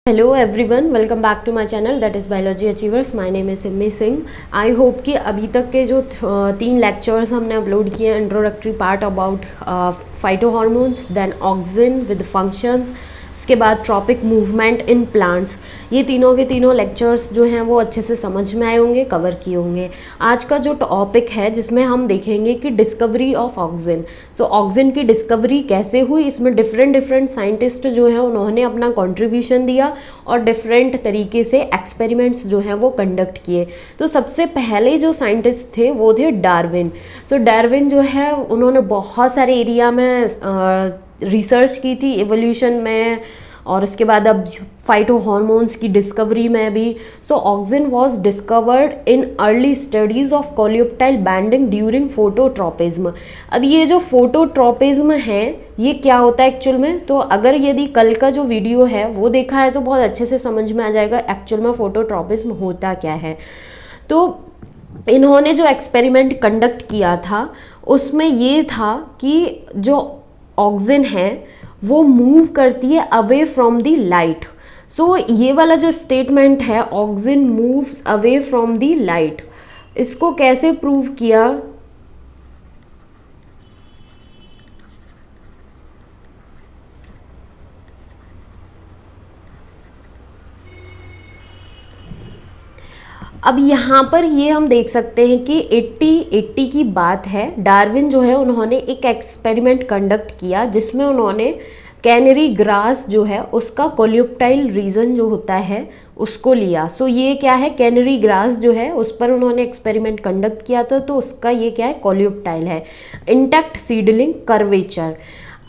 Hello everyone, welcome back to my channel that is biology achievers. My name is Simmi Singh. I hope कि अभी तक के जो 3 lectures हमने अपलोड किए हैं, introductory part about phyto hormones, then auxin with functions, उसके बाद ट्रॉपिक मूवमेंट इन प्लांट्स, ये तीनों के तीनों लेक्चर्स जो हैं वो अच्छे से समझ में आए होंगे, कवर किए होंगे। आज का जो टॉपिक है जिसमें हम देखेंगे कि discovery of auxin. So auxin की डिस्कवरी कैसे हुई, इसमें डिफरेंट साइंटिस्ट जो हैं उन्होंने अपना कंट्रीब्यूशन दिया और डिफरेंट तरीके से एक्सपेरिमेंट्स जो हैं वो कंडक्ट किए। तो सबसे पहले जो साइंटिस्ट थे वो थे डार्विन। सो डार्विन जो है उन्होंने बहुत सारे एरिया में रिसर्च की थी, एवोल्यूशन में और उसके बाद अब फाइटो हार्मोन्स की डिस्कवरी में भी। So auxin was discovered in early studies of coleoptile bending during phototropism. अब ये जो फोटोट्रोपिज्म है ये क्या होता है एक्चुअल में, तो अगर यदि कल का जो वीडियो है वो देखा है तो बहुत अच्छे से समझ में आ जाएगा एक्चुअल में फोटोट्रोपिज्म होता क्या है। तो इन्होंने जो एक्सपेरिमेंट कंडक्ट किया था उसमें ये था कि जो ऑक्सिन है वो मूव करती है अवे फ्रॉम द लाइट। सो ये वाला जो स्टेटमेंट है, auxin moves away from the light, इसको कैसे प्रूव किया? अब यहाँ पर ये हम देख सकते हैं कि 80 की बात है, डार्विन जो है उन्होंने एक एक्सपेरिमेंट कंडक्ट किया जिसमें उन्होंने कैनरी ग्रास जो है उसका कोलियोप्टाइल रीजन जो होता है उसको लिया। सो ये क्या है, कैनरी ग्रास जो है उस पर उन्होंने एक्सपेरिमेंट कंडक्ट किया था, तो उसका ये क्या है, कोलियोप्टाइल है। Intact seedling curvature.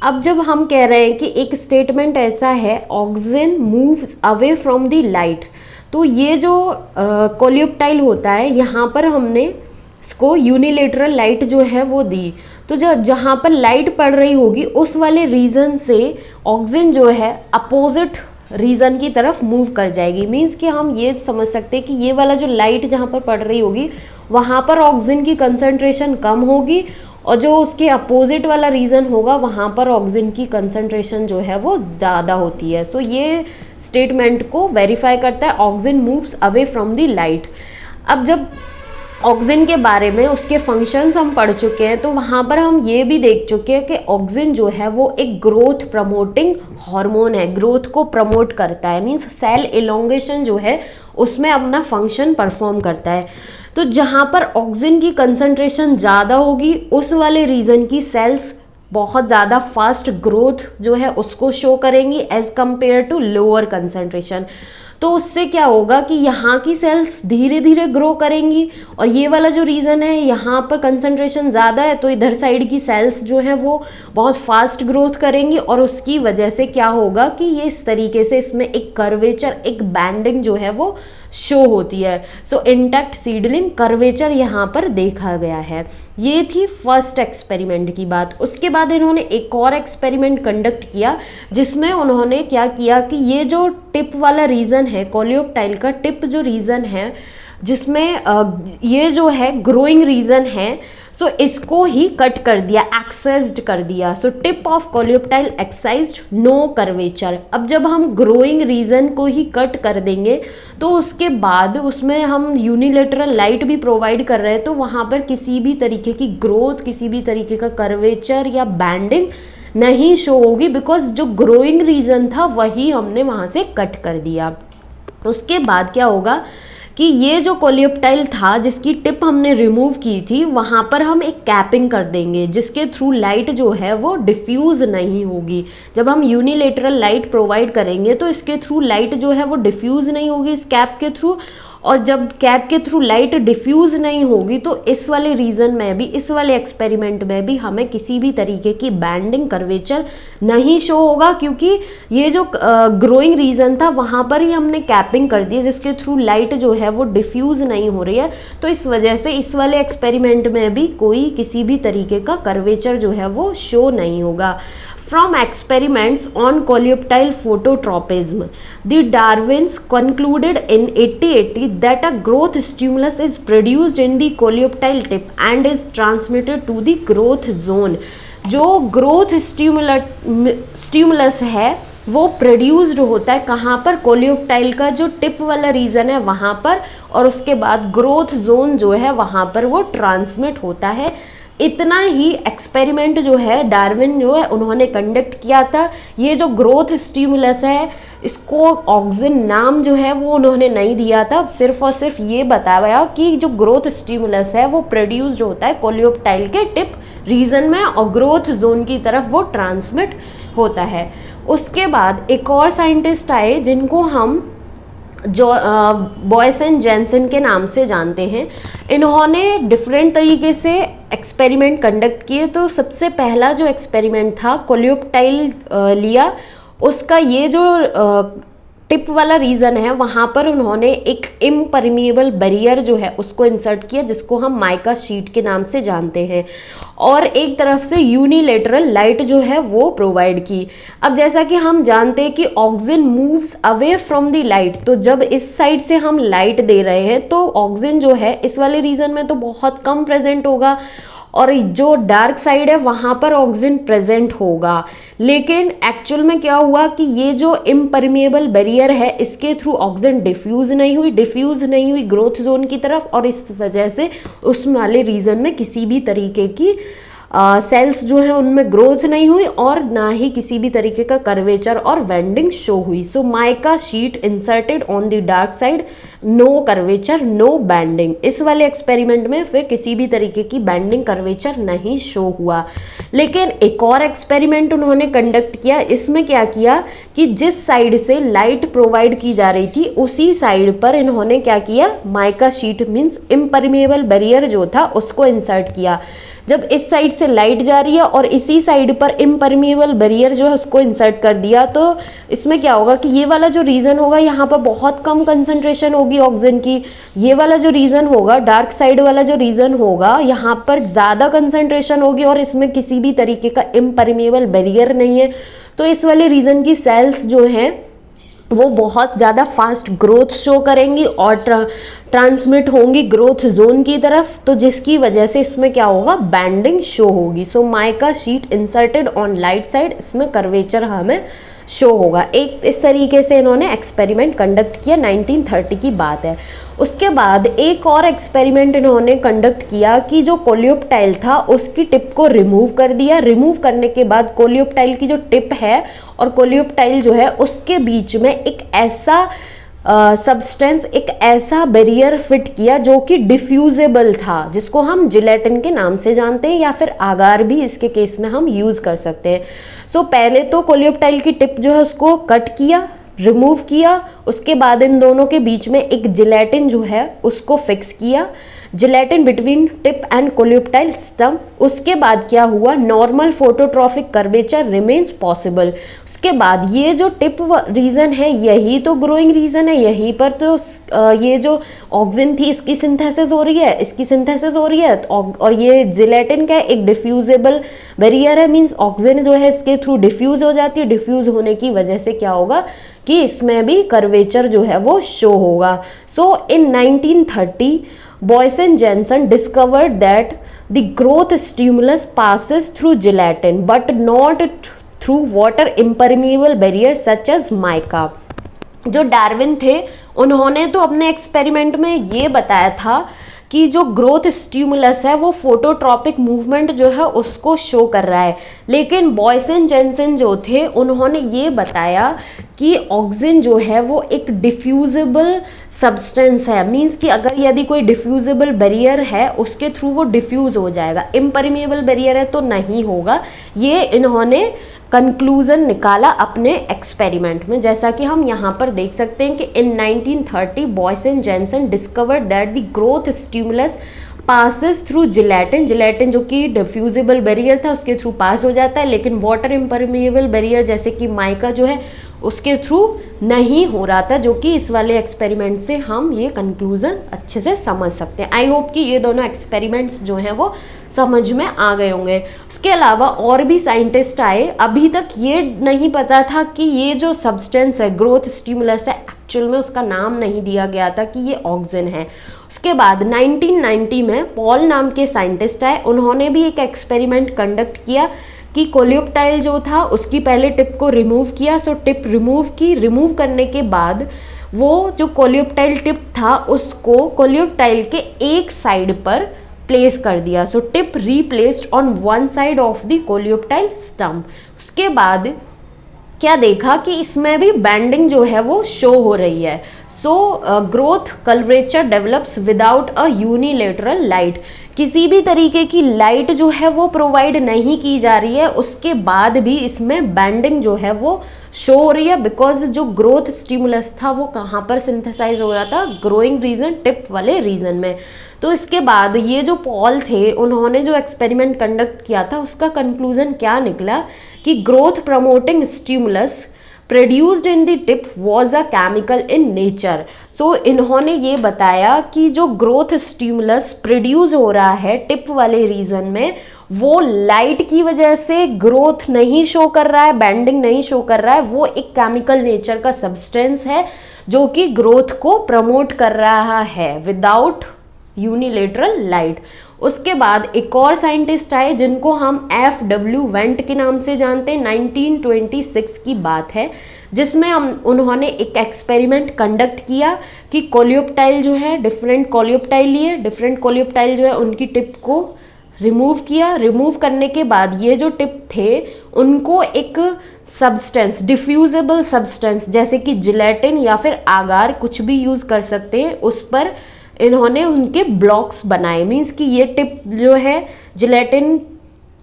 अब जब हम कह रहे हैं कि एक स्टेटमेंट ऐसा है, auxin moves away from the light, तो ये जो कोलियोप्टाइल होता है यहाँ पर हमने इसको यूनिलेटरल लाइट जो है वो दी, तो जहाँ पर लाइट पड़ रही होगी उस वाले रीजन से ऑक्सिन जो है अपोजिट रीजन की तरफ मूव कर जाएगी। मीन्स कि हम ये समझ सकते हैं कि ये वाला जो लाइट जहाँ पर पड़ रही होगी वहाँ पर ऑक्सिन की कंसंट्रेशन कम होगी और जो उसके अपोजिट वाला रीजन होगा वहाँ पर ऑक्सिन की कंसंट्रेशन जो है वो ज़्यादा होती है। सो ये स्टेटमेंट को वेरीफाई करता है, auxin moves away from the light. अब जब ऑक्सिन के बारे में उसके फंक्शंस हम पढ़ चुके हैं तो वहाँ पर हम ये भी देख चुके हैं कि ऑक्सिन जो है वो एक ग्रोथ प्रमोटिंग हार्मोन है, ग्रोथ को प्रमोट करता है। मीन्स सेल एलोंगेशन जो है उसमें अपना फंक्शन परफॉर्म करता है। तो जहाँ पर ऑक्सिन की कंसंट्रेशन ज़्यादा होगी उस वाले रीजन की सेल्स बहुत ज़्यादा फास्ट ग्रोथ जो है उसको शो करेंगी as compare to lower concentration. तो उससे क्या होगा कि यहाँ की सेल्स धीरे धीरे ग्रो करेंगी और ये वाला जो रीज़न है यहाँ पर कंसंट्रेशन ज़्यादा है तो इधर साइड की सेल्स जो है वो बहुत फास्ट ग्रोथ करेंगी और उसकी वजह से क्या होगा कि ये इस तरीके से इसमें एक कर्वेचर, एक बैंडिंग जो है वो शो होती है। सो इंटैक्ट सीडलिंग कर्वेचर यहाँ पर देखा गया है। ये थी फर्स्ट एक्सपेरिमेंट की बात। उसके बाद इन्होंने एक और एक्सपेरिमेंट कंडक्ट किया जिसमें उन्होंने क्या किया कि ये जो टिप वाला रीजन है, कोलियोप्टाइल का टिप जो रीजन है जिसमें ये जो है ग्रोइंग रीजन है, सो इसको ही कट कर दिया, एक्सेस्ड कर दिया। So tip of coleoptile excised, no curvature. अब जब हम ग्रोइंग रीजन को ही कट कर देंगे तो उसके बाद उसमें हम यूनिलेटरल लाइट भी प्रोवाइड कर रहे हैं तो वहाँ पर किसी भी तरीके की ग्रोथ, किसी भी तरीके का कर्वेचर या बैंडिंग नहीं शो होगी, बिकॉज जो ग्रोइंग रीजन था वही हमने वहाँ से कट कर दिया। उसके बाद क्या होगा कि ये जो कोलियोप्टाइल था जिसकी टिप हमने रिमूव की थी वहाँ पर हम एक कैपिंग कर देंगे जिसके थ्रू लाइट जो है वो डिफ्यूज़ नहीं होगी। जब हम यूनिलेटरल लाइट प्रोवाइड करेंगे तो इसके थ्रू लाइट जो है वो डिफ्यूज़ नहीं होगी इस कैप के थ्रू, और जब कैप के थ्रू लाइट डिफ्यूज़ नहीं होगी तो इस वाले रीजन में भी, इस वाले एक्सपेरिमेंट में भी हमें किसी भी तरीके की बैंडिंग, कर्वेचर नहीं शो होगा, क्योंकि ये जो ग्रोइंग रीजन था वहाँ पर ही हमने कैपिंग कर दी जिसके थ्रू लाइट जो है वो डिफ्यूज़ नहीं हो रही है। तो इस वजह से इस वाले एक्सपेरिमेंट में भी कोई किसी भी तरीके का कर्वेचर जो है वो शो नहीं होगा। From experiments on coleoptile phototropism, the Darwins concluded in 1880 that a growth stimulus is produced in the coleoptile tip and is transmitted to the growth zone. जो growth stimulus है वो प्रोड्यूस्ड होता है कहाँ पर, कोलियोप्टाइल का जो टिप वाला रीजन है वहाँ पर, और उसके बाद ग्रोथ जोन जो है वहाँ पर वो ट्रांसमिट होता है। इतना ही एक्सपेरिमेंट जो है डार्विन जो है उन्होंने कंडक्ट किया था। ये जो ग्रोथ स्टिमुलस है इसको ऑक्सिन नाम जो है वो उन्होंने नहीं दिया था, सिर्फ और सिर्फ ये बताया कि जो ग्रोथ स्टिमुलस है वो प्रोड्यूस्ड होता है कोलियोप्टाइल के टिप रीजन में और ग्रोथ जोन की तरफ वो ट्रांसमिट होता है। उसके बाद एक और साइंटिस्ट आए जिनको हम जो बॉयस एंड जेनसन के नाम से जानते हैं। इन्होंने डिफरेंट तरीके से एक्सपेरिमेंट कंडक्ट किए। तो सबसे पहला जो एक्सपेरिमेंट था कोलियोप्टाइल लिया, उसका ये जो टिप वाला रीजन है वहाँ पर उन्होंने एक इम्परमिएबल बैरियर जो है उसको इंसर्ट किया, जिसको हम माइका शीट के नाम से जानते हैं, और एक तरफ से यूनिलेटरल लाइट जो है वो प्रोवाइड की। अब जैसा कि हम जानते हैं कि auxin moves away from the light, तो जब इस साइड से हम लाइट दे रहे हैं तो ऑक्सिन जो है इस वाले रीजन में तो बहुत कम प्रेजेंट होगा, और जो डार्क साइड है वहाँ पर ऑक्सिन प्रेजेंट होगा। लेकिन एक्चुअल में क्या हुआ कि ये जो इम्परमिएबल बैरियर है इसके थ्रू ऑक्सिन डिफ्यूज़ नहीं हुई ग्रोथ जोन की तरफ, और इस वजह से उस वाले रीजन में किसी भी तरीके की सेल्स जो है उनमें ग्रोथ नहीं हुई और ना ही किसी भी तरीके का कर्वेचर और वेंडिंग शो हुई। So mica sheet inserted on the dark side, no curvature no bending. इस वाले एक्सपेरिमेंट में फिर किसी भी तरीके की बैंडिंग कर्वेचर नहीं शो हुआ। लेकिन एक और एक्सपेरिमेंट उन्होंने कंडक्ट किया। इसमें क्या किया कि जिस साइड से लाइट प्रोवाइड की जा रही थी उसी साइड पर इन्होंने क्या किया, mica sheet means impermeable barrier जो था उसको इंसर्ट किया। जब इस साइड से लाइट जा रही है और इसी साइड पर इम्परमिएबल बैरियर जो है उसको इंसर्ट कर दिया, तो इसमें क्या होगा कि ये वाला जो रीजन होगा यहाँ पर बहुत कम कंसंट्रेशन होगी ऑक्सीजन की। ये वाला जो रीजन होगा, डार्क साइड वाला जो रीजन होगा, यहाँ पर ज़्यादा कंसंट्रेशन होगी और इसमें किसी भी तरीके का इम्परमिएबल बैरियर नहीं है। तो इस वाले रीजन की सेल्स जो हैं वो बहुत ज़्यादा फास्ट ग्रोथ शो करेंगी और ट्रांसमिट होंगी ग्रोथ जोन की तरफ, तो जिसकी वजह से इसमें क्या होगा, बैंडिंग शो होगी। So mica sheet inserted on light side, इसमें कर्वेचर हमें शो होगा। एक इस तरीके से इन्होंने एक्सपेरिमेंट कंडक्ट किया, 1930 की बात है। उसके बाद एक और एक्सपेरिमेंट इन्होंने कंडक्ट किया कि जो कोलियोप्टाइल था उसकी टिप को रिमूव कर दिया। रिमूव करने के बाद कोलियोप्टाइल की जो टिप है और कोलियोप्टाइल जो है उसके बीच में एक ऐसा सब्सटेंस, एक ऐसा बैरियर फिट किया जो कि डिफ्यूजेबल था, जिसको हम जिलेटिन के नाम से जानते हैं या फिर आगार भी इसके केस में हम यूज़ कर सकते हैं। सो पहले तो कोलियोप्टाइल की टिप जो है उसको कट किया, रिमूव किया, उसके बाद इन दोनों के बीच में एक जिलेटिन जो है उसको फिक्स किया, gelatin between tip and coleoptile stump. उसके बाद क्या हुआ, normal phototropic curvature remains possible. उसके बाद ये जो टिप रीजन है यही तो ग्रोइंग रीजन है, यहीं पर तो ये जो ऑक्सिन थी इसकी सिंथेसिस हो रही है, इसकी सिंथेसिस हो रही है, और ये जिलेटिन का एक डिफ्यूजेबल बैरियर है, मींस ऑक्सिन जो है इसके थ्रू डिफ्यूज हो जाती है। डिफ्यूज होने की वजह से क्या होगा कि इसमें भी कर्वेचर जो है वो शो होगा। So in 1930 Boysen and Jensen discovered that the growth stimulus passes through gelatin but not through water impermeable barrier such as mica. जो डार्विन थे उन्होंने तो अपने एक्सपेरिमेंट में ये बताया था कि जो ग्रोथ स्टिमुलस है वो फोटोट्रॉपिक मूवमेंट जो है उसको शो कर रहा है, लेकिन बॉयस एंड जेनसन जो थे उन्होंने ये बताया कि ऑक्सिन जो है वो एक डिफ्यूजेबल सब्सटेंस है, मींस कि अगर यदि कोई डिफ्यूजेबल बैरियर है उसके थ्रू वो डिफ्यूज हो जाएगा, इम्परमिएबल बैरियर है तो नहीं होगा। ये इन्होंने कंक्लूजन निकाला अपने एक्सपेरिमेंट में, जैसा कि हम यहाँ पर देख सकते हैं कि in 1930 Boysen and Jensen discovered that the growth stimulus passes through gelatin. Gelatin जो कि डिफ्यूजेबल बैरियर था उसके थ्रू पास हो जाता है, लेकिन वाटर इम्परमिएबल बैरियर जैसे कि माइका जो है उसके थ्रू नहीं हो रहा था, जो कि इस वाले एक्सपेरिमेंट से हम ये कंक्लूजन अच्छे से समझ सकते हैं। आई होप कि ये दोनों एक्सपेरिमेंट्स जो हैं वो समझ में आ गए होंगे। उसके अलावा और भी साइंटिस्ट आए, अभी तक ये नहीं पता था कि ये जो सब्सटेंस है ग्रोथ स्टिमुलस है एक्चुअल में उसका नाम नहीं दिया गया था कि ये ऑक्सिन है। उसके बाद 1990 में पॉल नाम के साइंटिस्ट आए, उन्होंने भी एक एक्सपेरिमेंट कंडक्ट किया कि कोलियोप्टाइल जो था उसकी पहले टिप को रिमूव किया। सो टिप रिमूव करने के बाद वो जो कोलियोप्टाइल टिप था उसको कोलियोप्टाइल के एक साइड पर प्लेस कर दिया। So tip replaced on one side of the coleoptile stump. उसके बाद क्या देखा कि इसमें भी बैंडिंग जो है वो शो हो रही है। So growth curvature develops without a unilateral light. किसी भी तरीके की लाइट जो है वो प्रोवाइड नहीं की जा रही है, उसके बाद भी इसमें बैंडिंग जो है वो शो हो रही है, बिकॉज जो ग्रोथ स्टिमुलस था वो कहाँ पर सिंथेसाइज हो रहा था, ग्रोइंग रीजन, टिप वाले रीजन में। तो इसके बाद ये जो पॉल थे उन्होंने जो एक्सपेरिमेंट कंडक्ट किया था उसका कंक्लूजन क्या निकला कि growth promoting stimulus produced in the tip was a chemical in nature. So इन्होंने ये बताया कि जो ग्रोथ स्टिमुलस प्रोड्यूस हो रहा है टिप वाले रीजन में वो लाइट की वजह से ग्रोथ नहीं शो कर रहा है, बैंडिंग नहीं शो कर रहा है, वो एक केमिकल नेचर का सब्सटेंस है जो कि ग्रोथ को प्रमोट कर रहा है विदाउट यूनिलेटरल लाइट। उसके बाद एक और साइंटिस्ट आए जिनको हम FW वेंट के नाम से जानते हैं। 1926 की बात है, जिसमें उन्होंने एक एक्सपेरिमेंट कंडक्ट किया कि कोलियोप्टाइल जो है डिफरेंट कोलियोप्टाइल लिए, डिफरेंट कोलियोप्टाइल जो है उनकी टिप को रिमूव किया। रिमूव करने के बाद ये जो टिप थे उनको एक सब्सटेंस, डिफ्यूजेबल सब्सटेंस जैसे कि जिलेटिन या फिर आगार कुछ भी यूज़ कर सकते हैं, उस पर इन्होंने उनके ब्लॉक्स बनाए। मीन्स कि ये टिप जो है जिलेटिन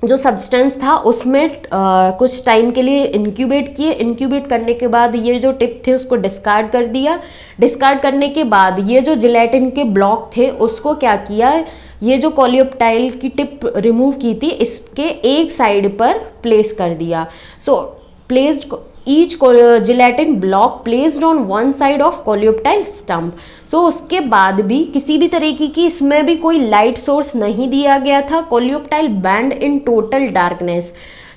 जो सब्सटेंस था उसमें कुछ टाइम के लिए इंक्यूबेट किए। इंक्यूबेट करने के बाद ये जो टिप थे उसको डिस्कार्ड कर दिया। डिस्कार्ड करने के बाद ये जो जिलेटिन के ब्लॉक थे उसको क्या किया, ये जो कोलियोप्टाइल की टिप रिमूव की थी इसके एक साइड पर प्लेस कर दिया। So placed each gelatin block placed on one side of coleoptile stump. So उसके बाद भी किसी भी तरीके की इसमें भी कोई लाइट सोर्स नहीं दिया गया था। Coleoptile band in total darkness.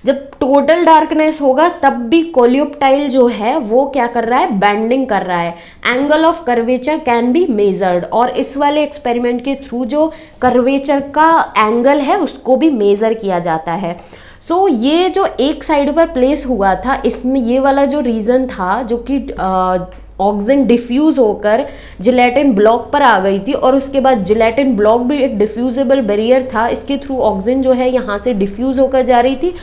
जब टोटल डार्कनेस होगा तब भी कोलियोप्टाइल जो है वो क्या कर रहा है, बैंडिंग कर रहा है। Angle of curvature can be measured, और इस वाले एक्सपेरिमेंट के थ्रू जो कर्वेचर का एंगल है उसको भी मेजर किया जाता है। सो ये जो एक साइड पर प्लेस हुआ था इसमें ये वाला जो रीजन था जो कि ऑक्सीजन डिफ्यूज होकर जिलेटिन ब्लॉक पर आ गई थी, और उसके बाद जिलेटिन ब्लॉक भी एक डिफ्यूजेबल बैरियर था, इसके थ्रू ऑक्सीजन जो है यहाँ से डिफ्यूज होकर जा रही थी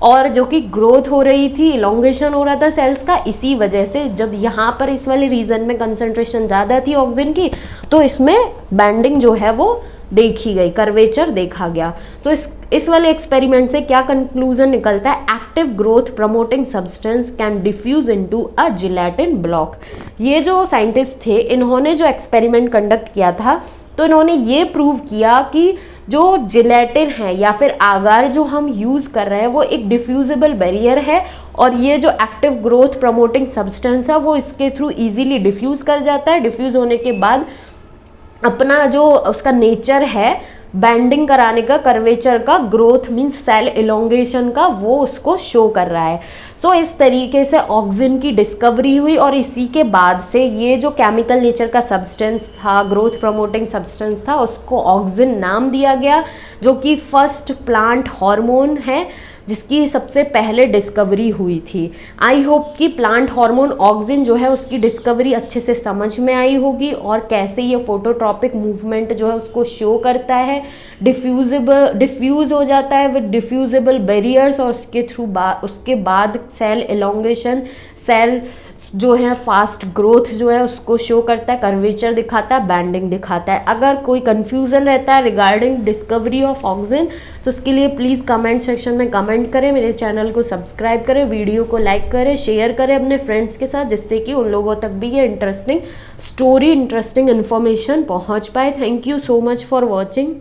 और जो कि ग्रोथ हो रही थी, इलोंगेशन हो रहा था सेल्स का। इसी वजह से जब यहाँ पर इस वाले रीजन में कंसंट्रेशन ज़्यादा थी ऑक्सीजन की तो इसमें बैंडिंग जो है वो देखी गई, कर्वेचर देखा गया। तो इस वाले एक्सपेरिमेंट से क्या कंक्लूजन निकलता है, active growth promoting substance can diffuse into a gelatin block. ये जो साइंटिस्ट थे इन्होंने जो एक्सपेरिमेंट कंडक्ट किया था तो इन्होंने ये प्रूव किया कि जो जिलेटिन है या फिर आगार जो हम यूज़ कर रहे हैं वो एक डिफ्यूजेबल बैरियर है, और ये जो एक्टिव ग्रोथ प्रमोटिंग सब्सटेंस है वो इसके थ्रू इजीली डिफ्यूज़ कर जाता है। डिफ्यूज़ होने के बाद अपना जो उसका नेचर है बैंडिंग कराने का, कर्वेचर का, ग्रोथ मीन्स सेल इलोंगेशन का, वो उसको शो कर रहा है। सो इस तरीके से ऑक्सीजन की डिस्कवरी हुई, और इसी के बाद से ये जो केमिकल नेचर का सब्सटेंस था, ग्रोथ प्रमोटिंग सब्सटेंस था, उसको ऑक्सीजन नाम दिया गया, जो कि फर्स्ट प्लांट हार्मोन है जिसकी सबसे पहले डिस्कवरी हुई थी। आई होप कि प्लांट हार्मोन ऑक्सीजन जो है उसकी डिस्कवरी अच्छे से समझ में आई होगी, और कैसे ये फोटोट्रॉपिक मूवमेंट जो है उसको शो करता है, डिफ्यूज हो जाता है विद डिफ्यूजेबल बैरियर्स, और उसके बाद सेल इलोंगेशन, सेल जो है फास्ट ग्रोथ जो है उसको शो करता है, कर्वेचर दिखाता है, बैंडिंग दिखाता है। अगर कोई कंफ्यूजन रहता है रिगार्डिंग डिस्कवरी ऑफ ऑक्सीजन तो उसके लिए प्लीज़ कमेंट सेक्शन में कमेंट करें, मेरे चैनल को सब्सक्राइब करें, वीडियो को लाइक करें, शेयर करें अपने फ्रेंड्स के साथ, जिससे कि उन लोगों तक भी ये इंटरेस्टिंग स्टोरी, इंटरेस्टिंग इन्फॉर्मेशन पहुंच पाए। Thank you so much for watching.